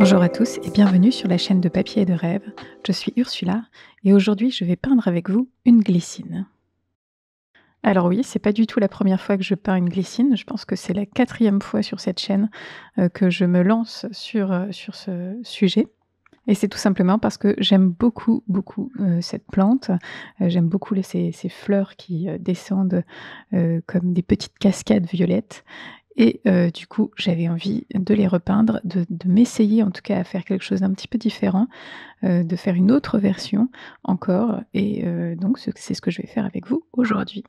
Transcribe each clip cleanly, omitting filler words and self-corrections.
Bonjour à tous et bienvenue sur la chaîne de Papier et de Rêve. Je suis Ursula et aujourd'hui je vais peindre avec vous une glycine. Alors oui, c'est pas du tout la première fois que je peins une glycine, je pense que c'est la 4e fois sur cette chaîne que je me lance sur ce sujet. Et c'est tout simplement parce que j'aime beaucoup cette plante. J'aime beaucoup ces fleurs qui descendent comme des petites cascades violettes. Et du coup, j'avais envie de les repeindre, de m'essayer en tout cas à faire quelque chose d'un petit peu différent, de faire une autre version encore et donc c'est ce que je vais faire avec vous aujourd'hui.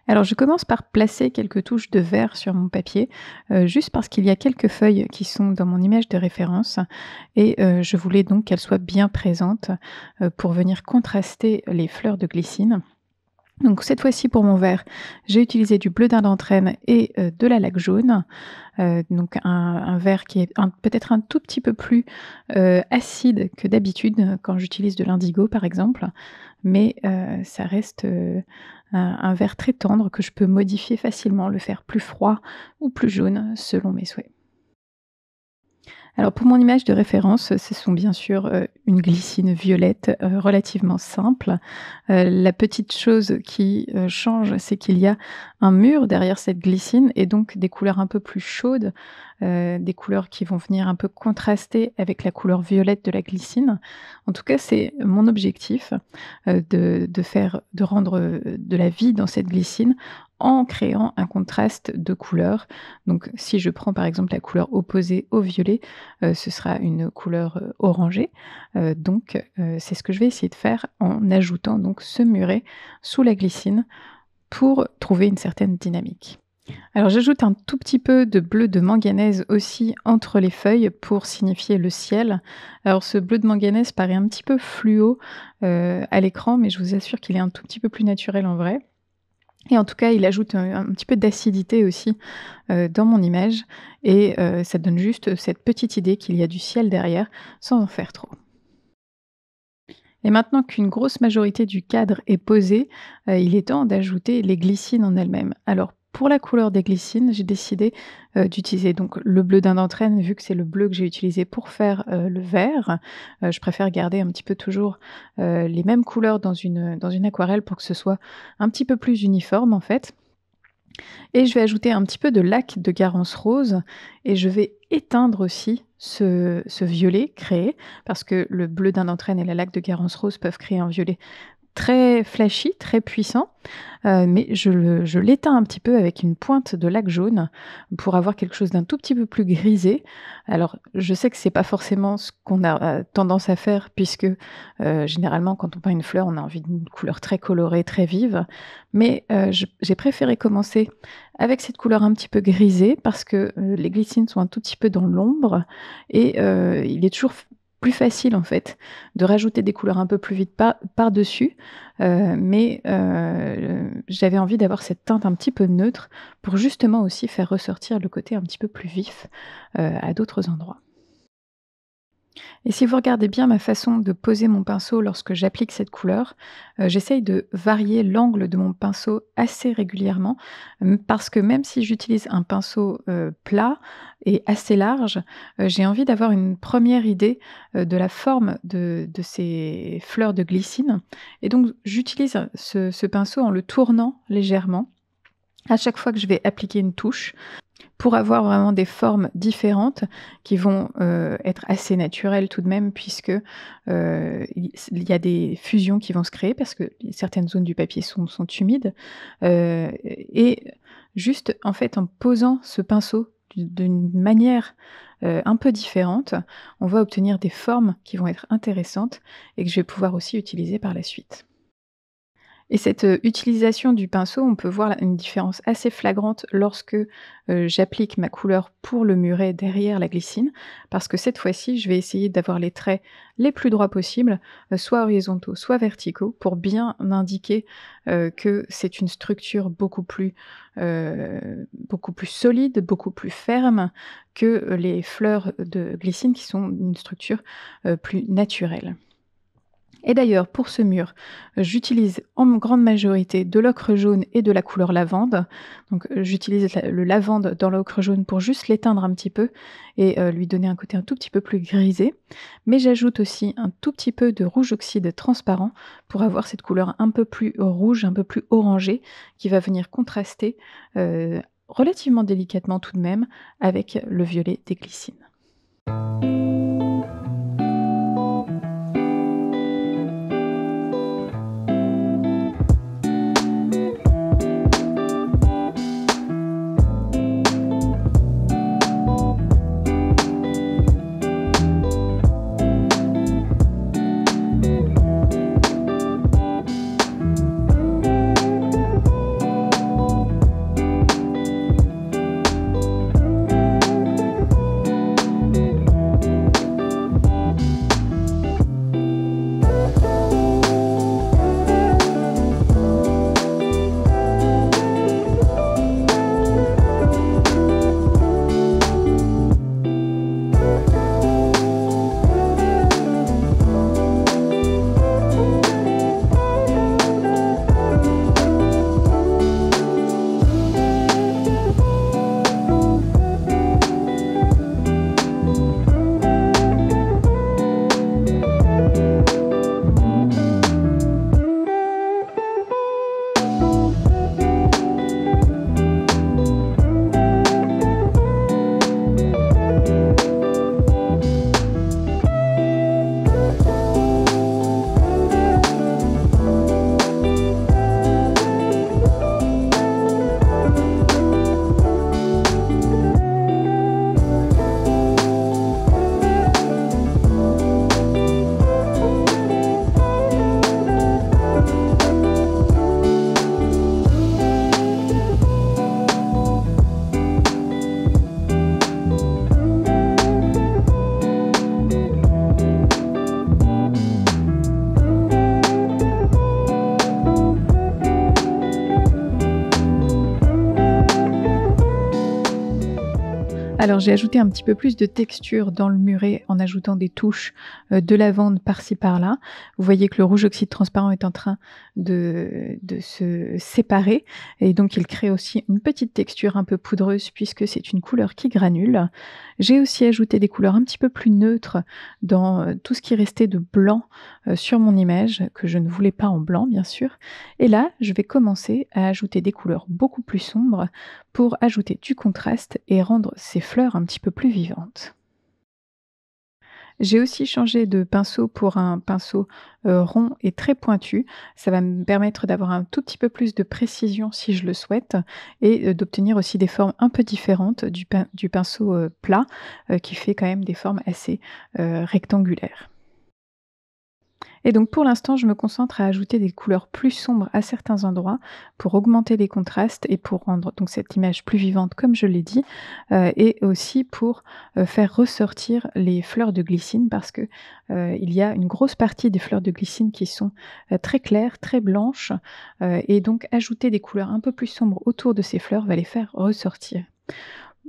Alors je commence par placer quelques touches de vert sur mon papier, juste parce qu'il y a quelques feuilles qui sont dans mon image de référence et je voulais donc qu'elles soient bien présentes, pour venir contraster les fleurs de glycine. Donc cette fois-ci pour mon vert, j'ai utilisé du bleu d'Indentrène et de la laque jaune, donc un vert qui est peut-être un tout petit peu plus, acide que d'habitude, quand j'utilise de l'indigo par exemple, mais ça reste, un vert très tendre que je peux modifier facilement, le faire plus froid ou plus jaune selon mes souhaits. Alors pour mon image de référence, ce sont bien sûr, une glycine violette, relativement simple. La petite chose qui, change, c'est qu'il y a un mur derrière cette glycine et donc des couleurs un peu plus chaudes, des couleurs qui vont venir un peu contraster avec la couleur violette de la glycine. En tout cas, c'est mon objectif, de rendre, de la vie dans cette glycine en créant un contraste de couleurs. Donc si je prends par exemple la couleur opposée au violet, ce sera une couleur, orangée. C'est ce que je vais essayer de faire en ajoutant donc ce muret sous la glycine pour trouver une certaine dynamique. Alors j'ajoute un tout petit peu de bleu de manganèse aussi entre les feuilles pour signifier le ciel. Alors ce bleu de manganèse paraît un petit peu fluo, à l'écran, mais je vous assure qu'il est un tout petit peu plus naturel en vrai. Et en tout cas, il ajoute un petit peu d'acidité aussi, dans mon image et ça donne juste cette petite idée qu'il y a du ciel derrière, sans en faire trop. Et maintenant qu'une grosse majorité du cadre est posée, il est temps d'ajouter les glycines en elles-mêmes. Alors pour la couleur des glycines, j'ai décidé, d'utiliser donc le bleu d'Indentrène vu que c'est le bleu que j'ai utilisé pour faire, le vert. Je préfère garder un petit peu toujours, les mêmes couleurs dans une aquarelle pour que ce soit un petit peu plus uniforme en fait. Et je vais ajouter un petit peu de laque de Garance rose et je vais éteindre aussi ce violet créé, parce que le bleu d'Indentrène et la laque de Garance rose peuvent créer un violet très flashy, très puissant, mais je l'éteins un petit peu avec une pointe de laque jaune pour avoir quelque chose d'un tout petit peu plus grisé. Alors je sais que c'est pas forcément ce qu'on a, tendance à faire puisque, généralement quand on peint une fleur, on a envie d'une couleur très colorée, très vive, mais j'ai préféré commencer avec cette couleur un petit peu grisée parce que, les glycines sont un tout petit peu dans l'ombre et il est toujours plus facile en fait de rajouter des couleurs un peu plus vite par-dessus, j'avais envie d'avoir cette teinte un petit peu neutre pour justement aussi faire ressortir le côté un petit peu plus vif, à d'autres endroits. Et si vous regardez bien ma façon de poser mon pinceau lorsque j'applique cette couleur, j'essaye de varier l'angle de mon pinceau assez régulièrement, parce que même si j'utilise un pinceau, plat et assez large, j'ai envie d'avoir une première idée, de la forme de ces fleurs de glycine et donc j'utilise ce pinceau en le tournant légèrement à chaque fois que je vais appliquer une touche pour avoir vraiment des formes différentes qui vont, être assez naturelles tout de même puisque, il y a des fusions qui vont se créer parce que certaines zones du papier sont humides, et juste en fait en posant ce pinceau d'une manière, un peu différente, on va obtenir des formes qui vont être intéressantes et que je vais pouvoir aussi utiliser par la suite. Et cette, utilisation du pinceau, on peut voir une différence assez flagrante lorsque, j'applique ma couleur pour le muret derrière la glycine. Parce que cette fois-ci, je vais essayer d'avoir les traits les plus droits possibles, soit horizontaux, soit verticaux, pour bien indiquer, que c'est une structure beaucoup plus solide, beaucoup plus ferme que, les fleurs de glycine qui sont une structure, plus naturelle. Et d'ailleurs, pour ce mur, j'utilise en grande majorité de l'ocre jaune et de la couleur lavande. Donc, j'utilise le lavande dans l'ocre jaune pour juste l'éteindre un petit peu et lui donner un côté un tout petit peu plus grisé. Mais j'ajoute aussi un tout petit peu de rouge oxyde transparent pour avoir cette couleur un peu plus rouge, un peu plus orangée, qui va venir contraster, relativement délicatement tout de même, avec le violet des glycines. Alors j'ai ajouté un petit peu plus de texture dans le muret en ajoutant des touches, de lavande par-ci par-là. Vous voyez que le rouge oxyde transparent est en train de se séparer et donc il crée aussi une petite texture un peu poudreuse puisque c'est une couleur qui granule. J'ai aussi ajouté des couleurs un petit peu plus neutres dans, tout ce qui restait de blanc, sur mon image, que je ne voulais pas en blanc bien sûr. Et là, je vais commencer à ajouter des couleurs beaucoup plus sombres pour ajouter du contraste et rendre ces fleurs un petit peu plus vivantes. J'ai aussi changé de pinceau pour un pinceau, rond et très pointu. Ça va me permettre d'avoir un tout petit peu plus de précision si je le souhaite et d'obtenir aussi des formes un peu différentes du pinceau, plat, qui fait quand même des formes assez, rectangulaires. Et donc pour l'instant, je me concentre à ajouter des couleurs plus sombres à certains endroits pour augmenter les contrastes et pour rendre donc cette image plus vivante comme je l'ai dit, et aussi pour, faire ressortir les fleurs de glycine parce que, il y a une grosse partie des fleurs de glycine qui sont, très claires, très blanches, et donc ajouter des couleurs un peu plus sombres autour de ces fleurs va les faire ressortir.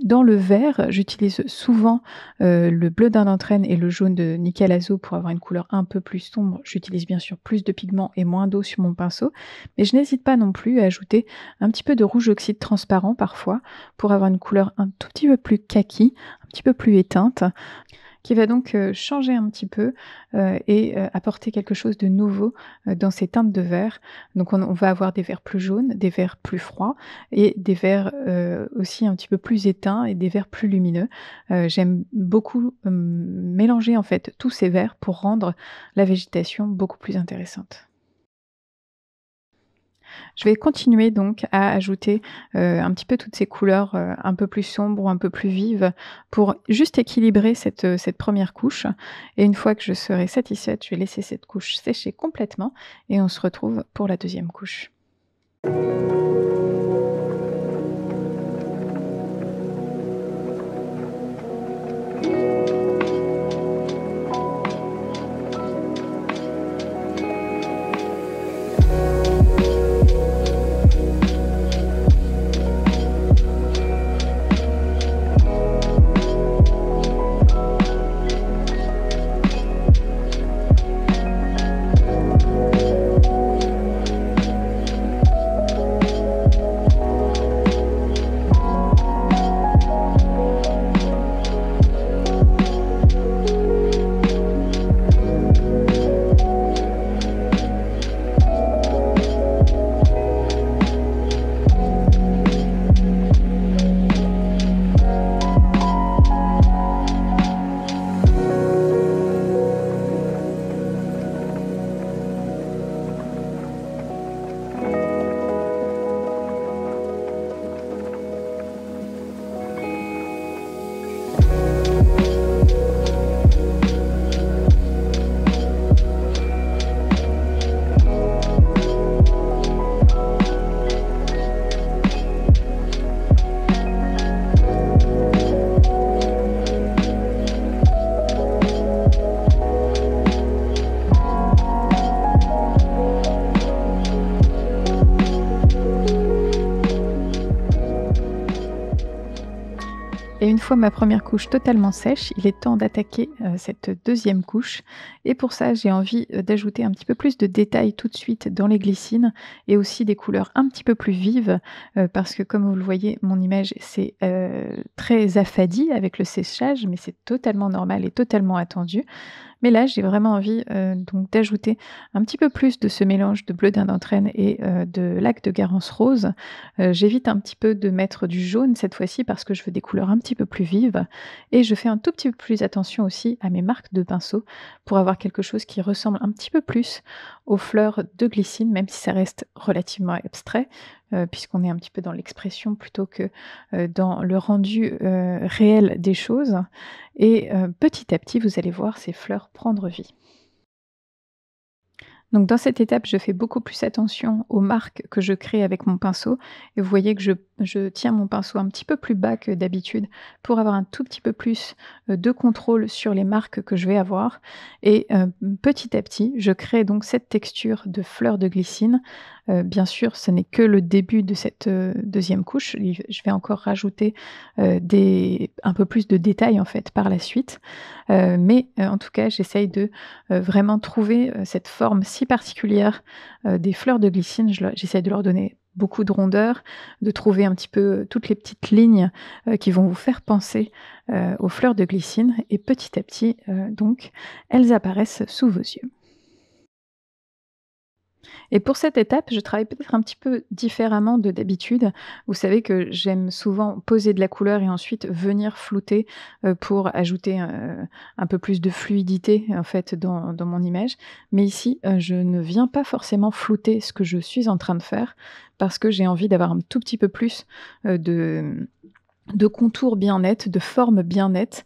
Dans le vert, j'utilise souvent, le bleu dinde d'Antraine et le jaune de nickel azo pour avoir une couleur un peu plus sombre. J'utilise bien sûr plus de pigments et moins d'eau sur mon pinceau, mais je n'hésite pas non plus à ajouter un petit peu de rouge oxyde transparent parfois pour avoir une couleur un tout petit peu plus kaki, un petit peu plus éteinte, qui va donc, changer un petit peu, et apporter quelque chose de nouveau, dans ces teintes de vert. Donc on va avoir des verts plus jaunes, des verts plus froids et des verts, aussi un petit peu plus éteints et des verts plus lumineux. J'aime beaucoup, mélanger en fait tous ces verts pour rendre la végétation beaucoup plus intéressante. Je vais continuer donc à ajouter, un petit peu toutes ces couleurs, un peu plus sombres ou un peu plus vives pour juste équilibrer cette 1re couche et une fois que je serai satisfaite, je vais laisser cette couche sécher complètement et on se retrouve pour la 2e couche. fois ma première couche totalement sèche, il est temps d'attaquer, cette deuxième couche et pour ça, j'ai envie, d'ajouter un petit peu plus de détails tout de suite dans les glycines et aussi des couleurs un petit peu plus vives, parce que comme vous le voyez, mon image c'est, très affadie avec le séchage, mais c'est totalement normal et totalement attendu. Mais là, j'ai vraiment envie, donc d'ajouter un petit peu plus de ce mélange de bleu dinde d'entraîne et de lac de Garance rose. J'évite un petit peu de mettre du jaune cette fois-ci parce que je veux des couleurs un petit peu plus vives et je fais un tout petit peu plus attention aussi à mes marques de pinceau pour avoir quelque chose qui ressemble un petit peu plus aux fleurs de glycine, même si ça reste relativement abstrait, puisqu'on est un petit peu dans l'expression plutôt que, dans le rendu, réel des choses et petit à petit, vous allez voir ces fleurs prendre vie. Donc dans cette étape, je fais beaucoup plus attention aux marques que je crée avec mon pinceau et vous voyez que je tiens mon pinceau un petit peu plus bas que d'habitude pour avoir un tout petit peu plus, de contrôle sur les marques que je vais avoir et petit à petit, je crée donc cette texture de fleurs de glycine. Bien sûr, ce n'est que le début de cette, 2e couche. Je vais encore rajouter, des un peu plus de détails en fait par la suite. Mais en tout cas, j'essaye de vraiment trouver, cette forme si particulière, des fleurs de glycine. J'essaye de leur donner beaucoup de rondeur, de trouver un petit peu toutes les petites lignes, qui vont vous faire penser, aux fleurs de glycine et petit à petit, donc elles apparaissent sous vos yeux. Et pour cette étape, je travaille peut-être un petit peu différemment de d'habitude. Vous savez que j'aime souvent poser de la couleur et ensuite venir flouter, pour ajouter, un peu plus de fluidité, en fait, dans mon image. Mais ici, je ne viens pas forcément flouter ce que je suis en train de faire, parce que j'ai envie d'avoir un tout petit peu plus, de contours bien nets, de formes bien nettes,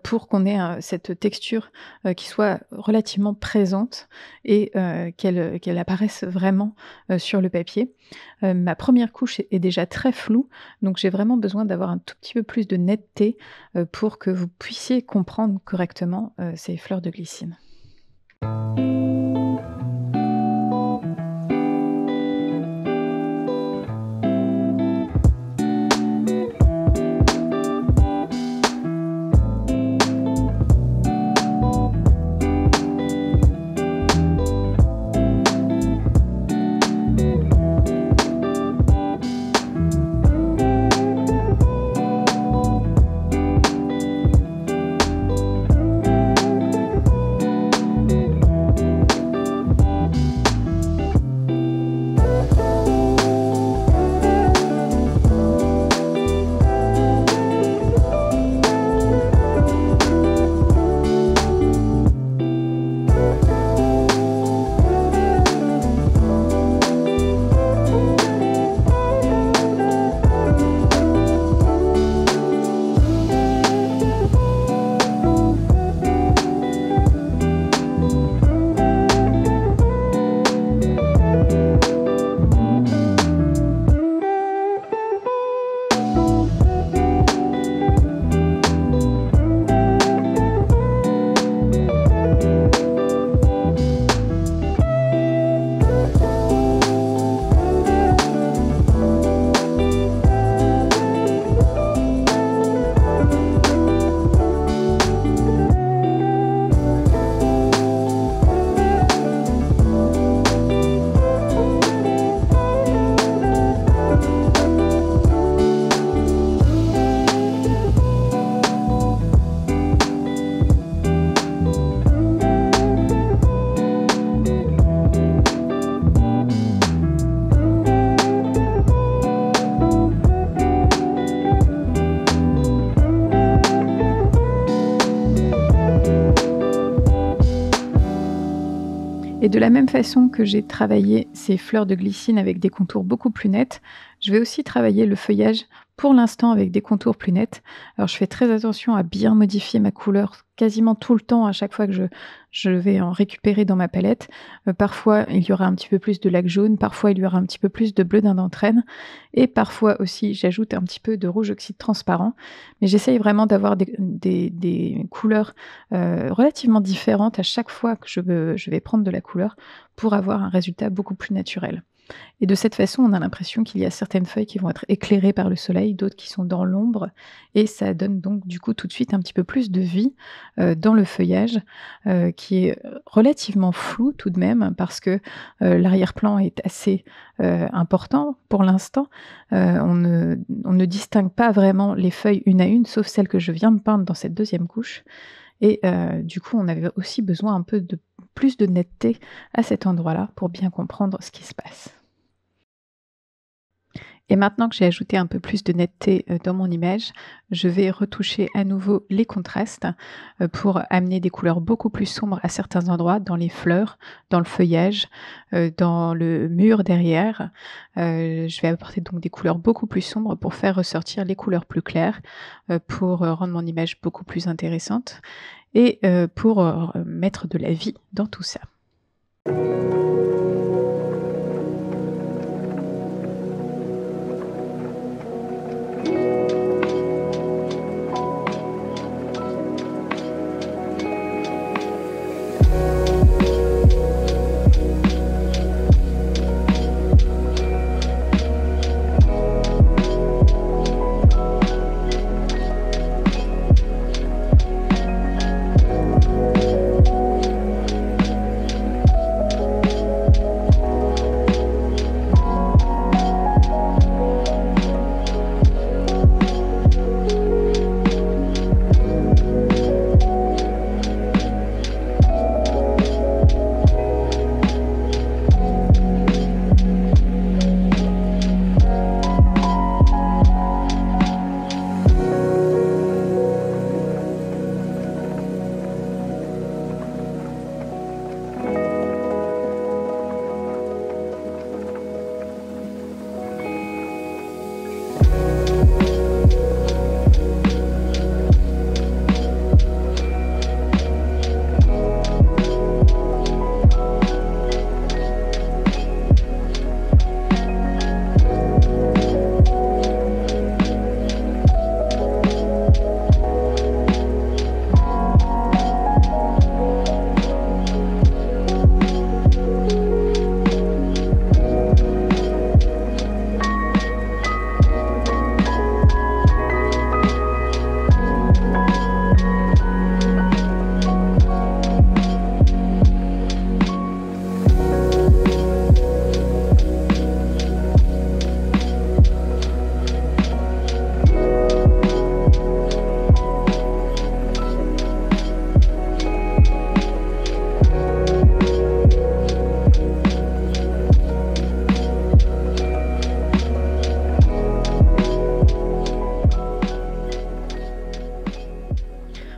pour qu'on ait, cette texture, qui soit relativement présente et qu'elle apparaisse vraiment, sur le papier. Ma première couche est déjà très floue, donc j'ai vraiment besoin d'avoir un tout petit peu plus de netteté, pour que vous puissiez comprendre correctement, ces fleurs de glycine. Et de la même façon que j'ai travaillé ces fleurs de glycine avec des contours beaucoup plus nets, je vais aussi travailler le feuillage pour l'instant avec des contours plus nets. Alors je fais très attention à bien modifier ma couleur quasiment tout le temps à chaque fois que je vais en récupérer dans ma palette. Parfois il y aura un petit peu plus de lac jaune, parfois il y aura un petit peu plus de bleu dinde d'entraîne et parfois aussi j'ajoute un petit peu de rouge oxyde transparent. Mais j'essaye vraiment d'avoir des couleurs relativement différentes à chaque fois que je vais prendre de la couleur pour avoir un résultat beaucoup plus naturel. Et de cette façon, on a l'impression qu'il y a certaines feuilles qui vont être éclairées par le soleil, d'autres qui sont dans l'ombre et ça donne donc du coup tout de suite un petit peu plus de vie, dans le feuillage, qui est, relativement flou tout de même parce que, l'arrière-plan est assez, important pour l'instant. On ne distingue pas vraiment les feuilles une à une, sauf celles que je viens de peindre dans cette deuxième couche et du coup, on avait aussi besoin un peu de plus de netteté à cet endroit-là pour bien comprendre ce qui se passe. Et maintenant que j'ai ajouté un peu plus de netteté, dans mon image, je vais retoucher à nouveau les contrastes, pour amener des couleurs beaucoup plus sombres à certains endroits, dans les fleurs, dans le feuillage, dans le mur derrière. Je vais apporter donc des couleurs beaucoup plus sombres pour faire ressortir les couleurs plus claires, pour, rendre mon image beaucoup plus intéressante et pour, mettre de la vie dans tout ça.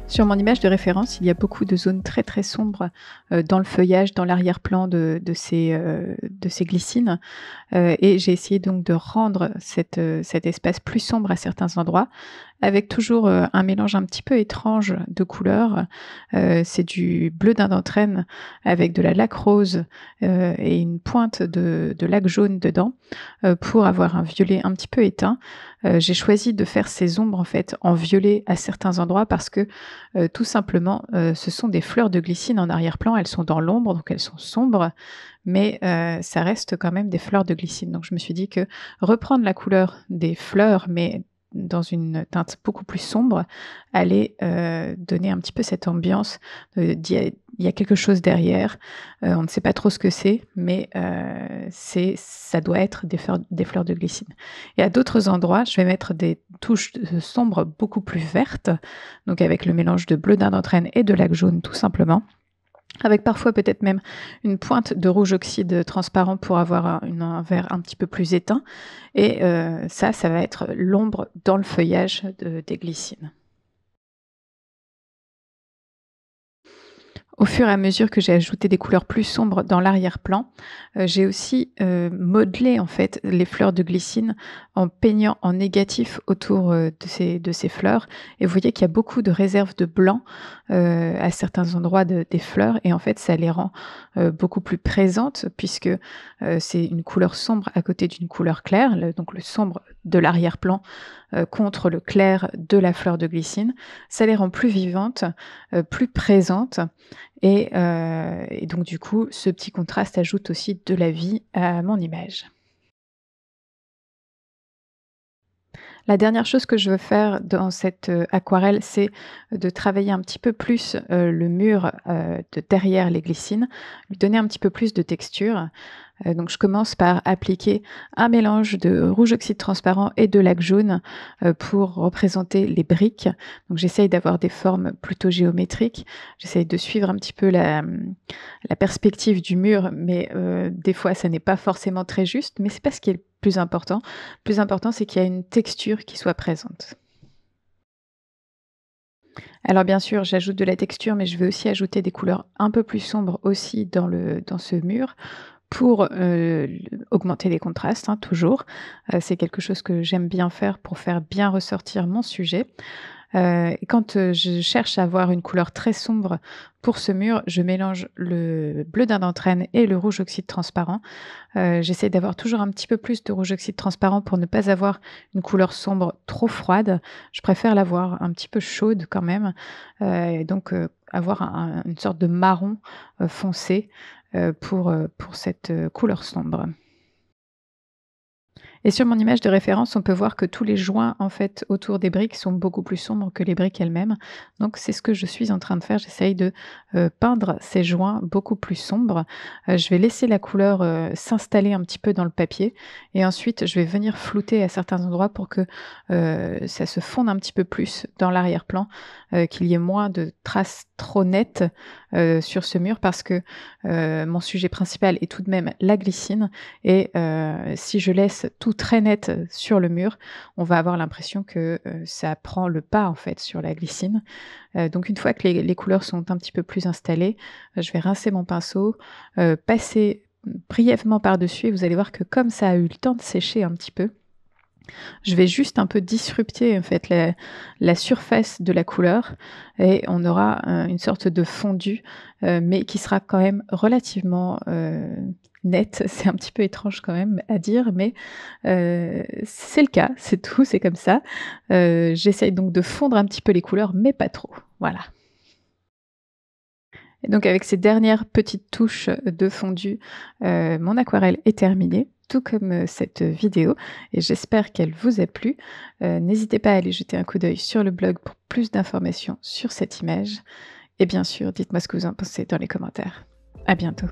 Sur mon image de référence, il y a beaucoup de zones très, très sombres, dans le feuillage, dans l'arrière-plan de ces glycines, et j'ai essayé donc de rendre cet espace plus sombre à certains endroits, avec toujours, un mélange un petit peu étrange de couleurs. C'est du bleu d'Indontréne avec de la laque rose, et une pointe de laque jaune dedans, pour avoir un violet un petit peu éteint. J'ai choisi de faire ces ombres en fait en violet à certains endroits parce que, tout simplement, ce sont des fleurs de glycine en arrière-plan. Elles sont dans l'ombre, donc elles sont sombres, mais ça reste quand même des fleurs de glycine. Donc je me suis dit que reprendre la couleur des fleurs, mais dans une teinte beaucoup plus sombre, allait, donner un petit peu cette ambiance, il y a quelque chose derrière, on ne sait pas trop ce que c'est, mais ça doit être des fleurs de glycine. Et à d'autres endroits, je vais mettre des touches, sombres beaucoup plus vertes, donc avec le mélange de bleu d'Indontréne et de laque jaune tout simplement. Avec parfois peut-être même une pointe de rouge oxyde transparent pour avoir un vert un petit peu plus éteint et ça va être l'ombre dans le feuillage des glycines. Au fur et à mesure que j'ai ajouté des couleurs plus sombres dans l'arrière-plan, j'ai aussi, modelé en fait les fleurs de glycine en peignant en négatif autour, de ces fleurs et vous voyez qu'il y a beaucoup de réserves de blanc, à certains endroits des fleurs et en fait ça les rend, beaucoup plus présentes puisque, c'est une couleur sombre à côté d'une couleur claire, donc le sombre de l'arrière-plan, contre le clair de la fleur de glycine. Ça les rend plus vivantes, plus présentes et donc du coup, ce petit contraste ajoute aussi de la vie à mon image. La dernière chose que je veux faire dans cette, aquarelle, c'est de travailler un petit peu plus, le mur, de derrière les glycines, lui donner un petit peu plus de texture. Donc je commence par appliquer un mélange de rouge oxyde transparent et de lac jaune, pour représenter les briques. Donc j'essaye d'avoir des formes plutôt géométriques. J'essaye de suivre un petit peu la perspective du mur, mais des fois ça n'est pas forcément très juste, mais c'est pas ce qui est le plus important. Le plus important, c'est qu'il y a une texture qui soit présente. Alors bien sûr, j'ajoute de la texture, mais je vais aussi ajouter des couleurs un peu plus sombres aussi dans ce mur pour, augmenter les contrastes, hein, toujours. C'est quelque chose que j'aime bien faire pour faire bien ressortir mon sujet. Et quand, je cherche à avoir une couleur très sombre pour ce mur, je mélange le bleu d'indanthrène et le rouge oxyde transparent. J'essaie d'avoir toujours un petit peu plus de rouge oxyde transparent pour ne pas avoir une couleur sombre trop froide. Je préfère l'avoir un petit peu chaude quand même, et donc avoir une sorte de marron, foncé, pour cette, couleur sombre. Et sur mon image de référence, on peut voir que tous les joints, en fait, autour des briques sont beaucoup plus sombres que les briques elles-mêmes. Donc c'est ce que je suis en train de faire. J'essaye de, peindre ces joints beaucoup plus sombres. Je vais laisser la couleur, s'installer un petit peu dans le papier et ensuite je vais venir flouter à certains endroits pour que, ça se fonde un petit peu plus dans l'arrière-plan, qu'il y ait moins de traces trop nettes, sur ce mur parce que, mon sujet principal est tout de même la glycine et si je laisse tout très net, sur le mur, on va avoir l'impression que, ça prend le pas, en fait, sur la glycine. Donc une fois que les couleurs sont un petit peu plus installées, je vais rincer mon pinceau, passer brièvement par-dessus et vous allez voir que comme ça a eu le temps de sécher un petit peu, je vais juste un peu disrupter en fait la surface de la couleur et on aura une sorte de fondu, mais qui sera quand même relativement, net. C'est un petit peu étrange quand même à dire, mais c'est le cas, c'est tout, c'est comme ça. J'essaye donc de fondre un petit peu les couleurs, mais pas trop. Voilà. Et donc avec ces dernières petites touches de fondu, mon aquarelle est terminée, tout comme, cette vidéo et j'espère qu'elle vous a plu. N'hésitez pas à aller jeter un coup d'œil sur le blog pour plus d'informations sur cette image et bien sûr, dites-moi ce que vous en pensez dans les commentaires. À bientôt.